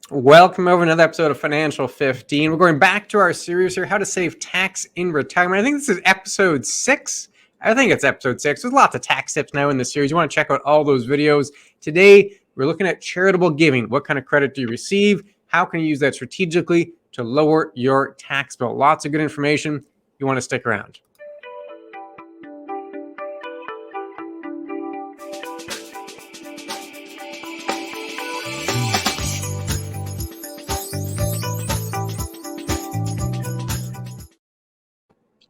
Welcome over another episode of Financial 15. We're going back to our series here, how to save tax in retirement. I think this is episode 6. I think it's episode 6. There's lots of tax tips now in this series. You want to check out all those videos. Today, we're looking at charitable giving. What kind of credit do you receive? How can you use that strategically to lower your tax bill? Lots of good information. You want to stick around.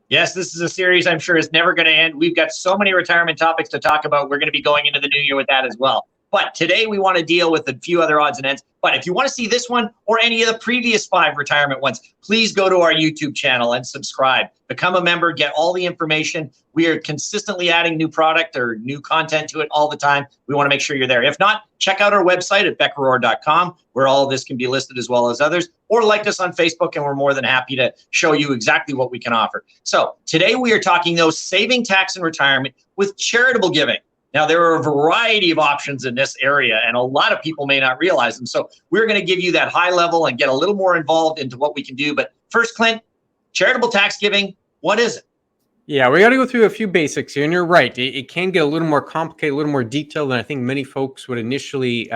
Yes, this is a series I'm sure is never going to end. We've got so many retirement topics to talk about. We're going to be going into the new year with that as well. But today we want to deal with a few other odds and ends. But if you want to see this one or any of the previous 5 retirement ones, please go to our YouTube channel and subscribe. Become a member, get all the information. We are consistently adding new product or new content to it all the time. We want to make sure you're there. If not, check out our website at beckerorr.com, where all of this can be listed as well as others, or like us on Facebook, and we're more than happy to show you exactly what we can offer. So today we are talking, though, saving tax in retirement with charitable giving. Now, there are a variety of options in this area, and a lot of people may not realize them. So we're going to give you that high level and get a little more involved into what we can do. But first, Clint, charitable tax giving, what is it? Yeah, we got to go through a few basics here. And you're right. It can get a little more complicated, a little more detailed than I think many folks would initially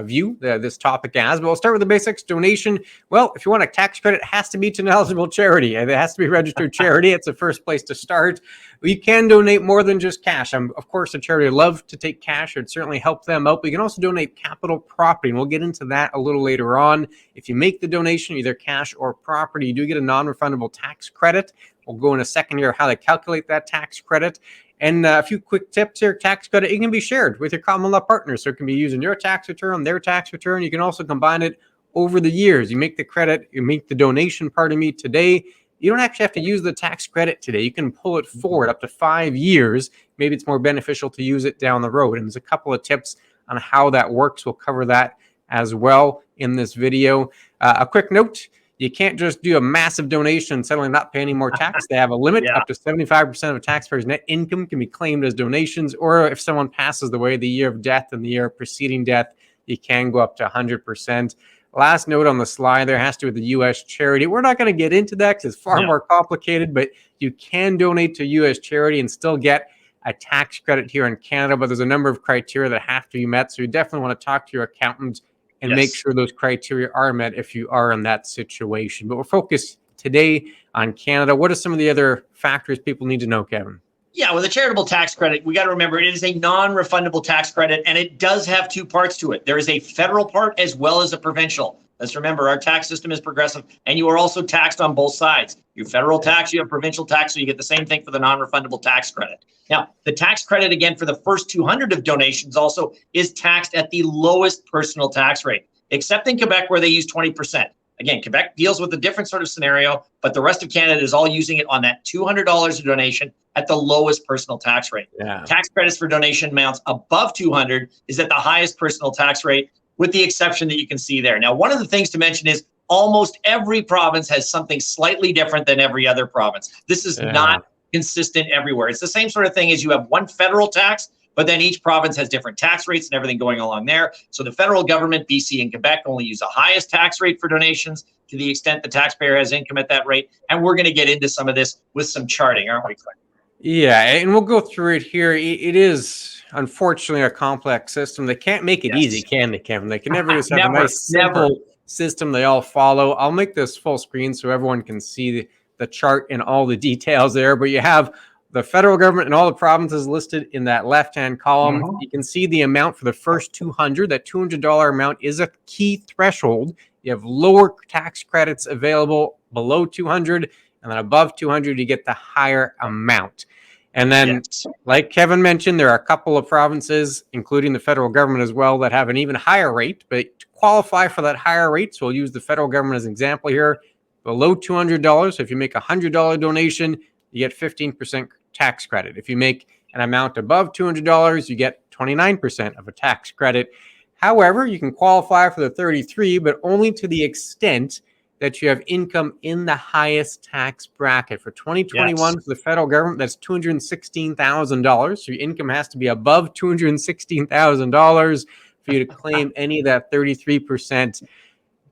view this topic as. But we'll start with the basics. Donation. Well, if you want a tax credit, it has to be to an eligible charity. It has to be a registered charity. It's the first place to start. You can donate more than just cash. Of course, a charity would love to take cash. It'd certainly help them out. But you can also donate capital property, and we'll get into that a little later on. If you make the donation, either cash or property, you do get a non-refundable tax credit. We'll go in a second here how to calculate that tax credit. And a few quick tips here. Tax credit, it can be shared with your common law partners. So it can be used in your tax return, their tax return. You can also combine it over the years. You make the credit, you make the donation, pardon me, today. You don't actually have to use the tax credit today. You can pull it forward up to 5 years. Maybe it's more beneficial to use it down the road. And there's a couple of tips on how that works. We'll cover that as well in this video. A quick note. You can't just do a massive donation and suddenly not pay any more tax. They have a limit. Yeah. Up to 75% of a taxpayer's net income can be claimed as donations, or if someone passes away the year of death and the year preceding death, you can go up to 100%. Last note on the slide there has to do with the U.S. charity. We're not going to get into that because it's far more complicated, but you can donate to a U.S. charity and still get a tax credit here in Canada, but there's a number of criteria that have to be met. So you definitely want to talk to your accountant and make sure those criteria are met if you are in that situation. But we're focused today on Canada. What are some of the other factors people need to know, Kevin? Yeah, with a charitable tax credit, we got to remember it is a non-refundable tax credit, and it does have 2 parts to it. There is a federal part as well as a provincial. Let's remember, our tax system is progressive, and you are also taxed on both sides. You have federal tax, you have provincial tax, so you get the same thing for the non-refundable tax credit. Now, the tax credit, again, for the first 200 of donations also is taxed at the lowest personal tax rate, except in Quebec where they use 20%. Again, Quebec deals with a different sort of scenario, but the rest of Canada is all using it on that $200 a donation at the lowest personal tax rate. Yeah. Tax credits for donation amounts above 200 is at the highest personal tax rate, with the exception that you can see there. Now, one of the things to mention is almost every province has something slightly different than every other province. This is not consistent everywhere. It's the same sort of thing as you have one federal tax, but then each province has different tax rates and everything going along there. So the federal government, BC and Quebec, only use the highest tax rate for donations to the extent the taxpayer has income at that rate. And we're going to get into some of this with some charting, aren't we, Clint? Yeah, and we'll go through it here. It is, unfortunately, a complex system. They can't make it easy, can they, Kevin? They can never just have a nice, simple system they all follow. I'll make this full screen so everyone can see the chart and all the details there. But you have the federal government and all the provinces listed in that left-hand column. You can see the amount for the first 200. That $200 amount is a key threshold. You have lower tax credits available below 200, and then above 200, you get the higher amount. And then, like Kevin mentioned, there are a couple of provinces, including the federal government as well, that have an even higher rate. But to qualify for that higher rate, so we'll use the federal government as an example here, below $200. So if you make a $100 donation, you get 15% tax credit. If you make an amount above $200, you get 29% of a tax credit. However, you can qualify for the 33, but only to the extent that you have income in the highest tax bracket. For 2021, for the federal government, that's $216,000. So your income has to be above $216,000. for you to claim any of that 33%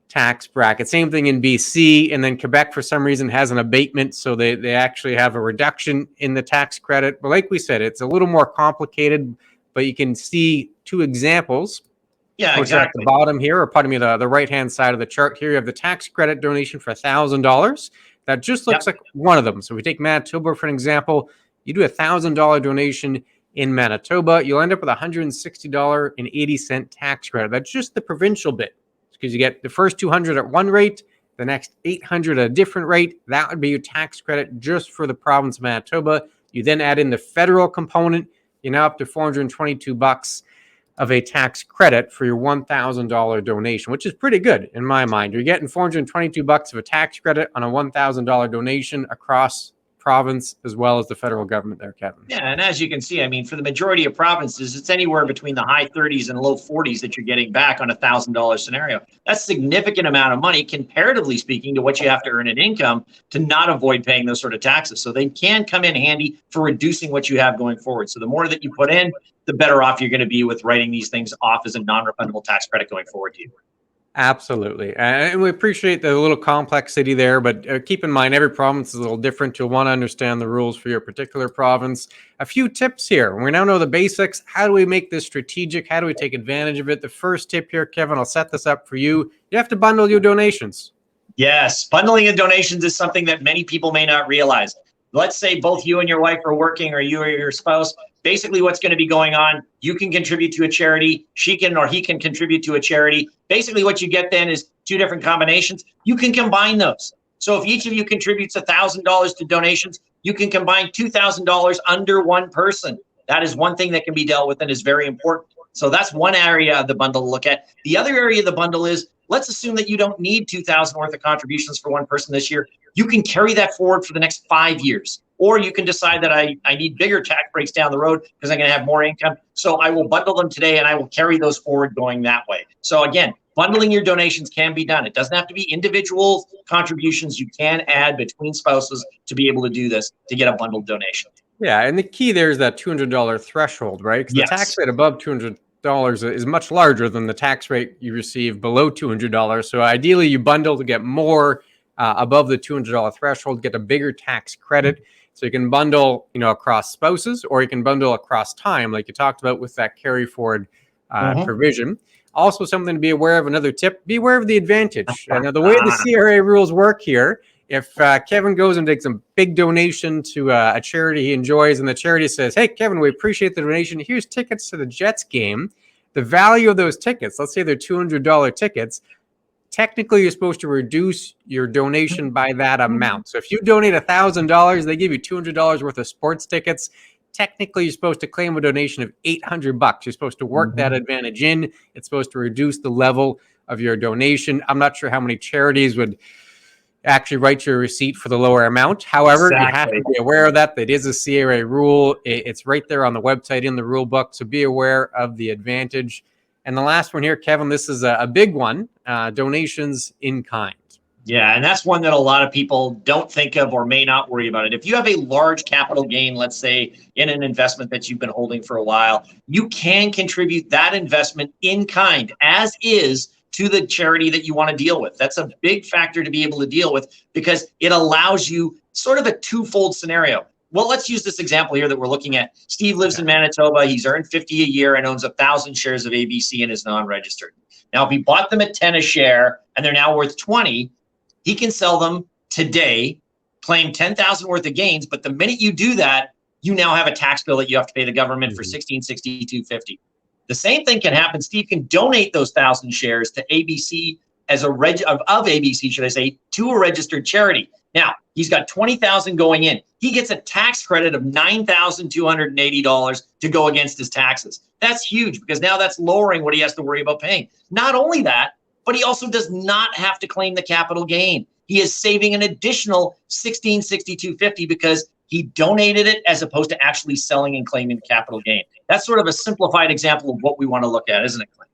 tax bracket. Same thing in BC, and then Quebec for some reason has an abatement, so they actually have a reduction in the tax credit. But like we said, it's a little more complicated, but you can see two examples. Yeah, Which are at the exactly. bottom here, or pardon me, the right-hand side of the chart here. You have the tax credit donation for $1,000. That just looks like one of them. So if we take Manitoba for an example, you do a $1,000 donation in Manitoba, you'll end up with $160.80 tax credit. That's just the provincial bit, because you get the first 200 at one rate, the next 800 at a different rate. That would be your tax credit just for the province of Manitoba. You then add in the federal component, you're now up to $422 of a tax credit for your $1,000 donation, which is pretty good in my mind. You're getting $422 of a tax credit on a $1,000 donation across province as well as the federal government there, Kevin. Yeah, and as you can see, I mean, for the majority of provinces, it's anywhere between the high 30s and low 40s that you're getting back on a $1,000 scenario. That's a significant amount of money, comparatively speaking, to what you have to earn in income to not avoid paying those sort of taxes. So they can come in handy for reducing what you have going forward. So the more that you put in, the better off you're going to be with writing these things off as a non-refundable tax credit going forward to you. Absolutely. And we appreciate the little complexity there, but keep in mind, every province is a little different. You'll want to understand the rules for your particular province. A few tips here. We now know the basics. How do we make this strategic? How do we take advantage of it? The first tip here, Kevin, I'll set this up for you. You have to bundle your donations. Yes, bundling of donations is something that many people may not realize. Let's say both you and your wife are working, or you or your spouse. Basically, what's going to be going on, you can contribute to a charity, she can or he can contribute to a charity. Basically, what you get then is two different combinations. You can combine those. So if each of you contributes $1,000 to donations, you can combine $2,000 under one person. That is one thing that can be dealt with and is very important. So that's one area of the bundle to look at. The other area of the bundle is, let's assume that you don't need $2,000 worth of contributions for one person this year. You can carry that forward for the next 5 years. Or you can decide that I need bigger tax breaks down the road because I'm going to have more income. So I will bundle them today and I will carry those forward going that way. So again, bundling your donations can be done. It doesn't have to be individual contributions. You can add between spouses to be able to do this, to get a bundled donation. Yeah, and the key there is that $200 threshold, right? Because the tax rate above $200 is much larger than the tax rate you receive below $200. So ideally, you bundle to get more above the $200 threshold, get a bigger tax credit. So you can bundle, across spouses, or you can bundle across time, like you talked about with that carry forward provision. Also, something to be aware of. Another tip: be aware of the advantage. Now, the way the CRA rules work here, if Kevin goes and makes a big donation to a charity he enjoys, and the charity says, "Hey, Kevin, we appreciate the donation. Here's tickets to the Jets game." The value of those tickets, let's say they're $200 tickets. Technically, you're supposed to reduce your donation by that amount. So if you donate $1,000, they give you $200 worth of sports tickets. Technically, you're supposed to claim a donation of $800. You're supposed to work that advantage in. It's supposed to reduce the level of your donation. I'm not sure how many charities would actually write your receipt for the lower amount. However, you have to be aware of that. That is a CRA rule. It's right there on the website in the rule book. So be aware of the advantage. And the last one here, Kevin, this is a big one, donations in kind. Yeah, and that's one that a lot of people don't think of or may not worry about it. If you have a large capital gain, let's say in an investment that you've been holding for a while, you can contribute that investment in kind as is to the charity that you want to deal with. That's a big factor to be able to deal with because it allows you sort of a twofold scenario. Well, let's use this example here that we're looking at. Steve lives in Manitoba. He's earned 50 a year and owns 1,000 shares of ABC and is non-registered. Now, if he bought them at 10 a share and they're now worth 20, he can sell them today, claim 10,000 worth of gains. But the minute you do that, you now have a tax bill that you have to pay the government for $1,662.50. The same thing can happen. Steve can donate those 1,000 shares to ABC as a of ABC, should I say, to a registered charity. Now, he's got 20,000 going in. He gets a tax credit of $9,280 to go against his taxes. That's huge because now that's lowering what he has to worry about paying. Not only that, but he also does not have to claim the capital gain. He is saving an additional $1,662.50 because he donated it as opposed to actually selling and claiming capital gain. That's sort of a simplified example of what we want to look at, isn't it, Clint?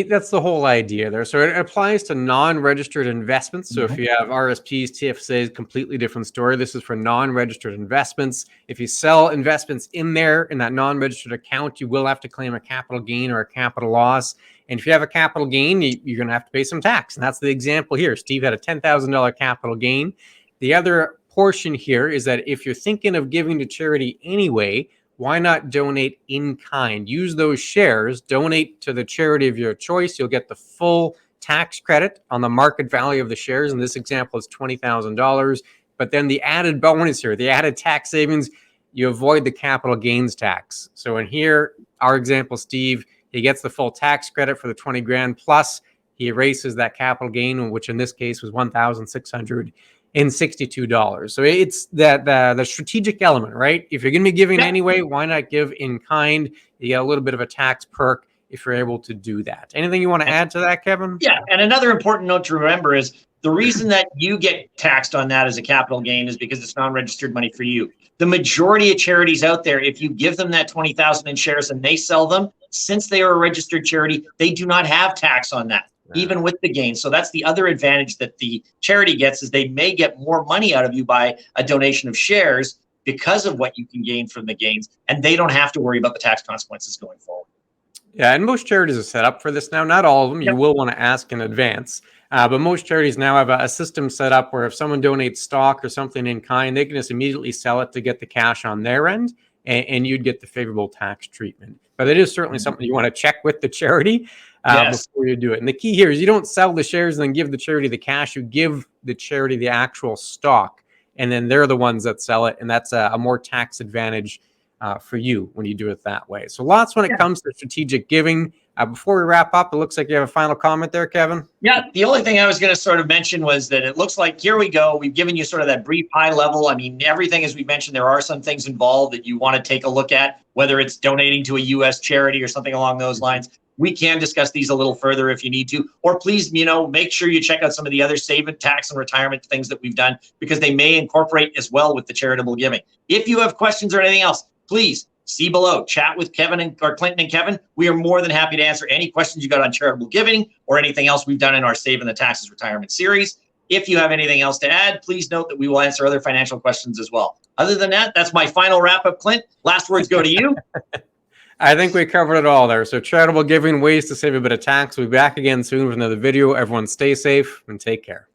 That's the whole idea there. So it applies to non-registered investments. So if you have RSPs, TFSAs, completely different story. This is for non-registered investments. If you sell investments in there in that non-registered account, you will have to claim a capital gain or a capital loss. And if you have a capital gain, you're going to have to pay some tax. And that's the example here. Steve had a $10,000 capital gain. The other portion here is that if you're thinking of giving to charity anyway, why not donate in kind? Use those shares, donate to the charity of your choice. You'll get the full tax credit on the market value of the shares. In this example, it's $20,000. But then the added bonus here, the added tax savings, you avoid the capital gains tax. So in here, our example, Steve, he gets the full tax credit for the 20 grand plus he erases that capital gain, which in this case was $1,662. So it's that the strategic element, right? If you're going to be giving anyway, why not give in kind? You get a little bit of a tax perk if you're able to do that. Anything you want to add to that, Kevin? Yeah, and another important note to remember is the reason that you get taxed on that as a capital gain is because it's non-registered money for you. The majority of charities out there, if you give them that 20,000 in shares and they sell them, since they are a registered charity, they do not have tax on that, even with the gain. So that's the other advantage that the charity gets, is they may get more money out of you by a donation of shares because of what you can gain from the gains, and they don't have to worry about the tax consequences going forward. Yeah, and most charities are set up for this now. Not all of them. You will want to ask in advance. But most charities now have a system set up where if someone donates stock or something in kind, they can just immediately sell it to get the cash on their end, and you'd get the favorable tax treatment. But it is certainly something you want to check with the charity before you do it. And the key here is you don't sell the shares and then give the charity the cash. You give the charity the actual stock, and then they're the ones that sell it. And that's a more tax advantage for you when you do it that way. So lots when it comes to strategic giving. Before we wrap up, it looks like you have a final comment there, Kevin. Yeah, the only thing I was going to sort of mention was that it looks like, here we go. We've given you sort of that brief high level. I mean, everything, as we mentioned, there are some things involved that you want to take a look at, whether it's donating to a U.S. charity or something along those lines. We can discuss these a little further if you need to, or please, make sure you check out some of the other saving, tax, and retirement things that we've done, because they may incorporate as well with the charitable giving. If you have questions or anything else, please see below, chat with Kevin or Clinton and Kevin. We are more than happy to answer any questions you got on charitable giving or anything else we've done in our Saving the Taxes Retirement series. If you have anything else to add, please note that we will answer other financial questions as well. Other than that, that's my final wrap up, Clint. Last words go to you. I think we covered it all there. So charitable giving, ways to save a bit of tax. We'll be back again soon with another video. Everyone stay safe and take care.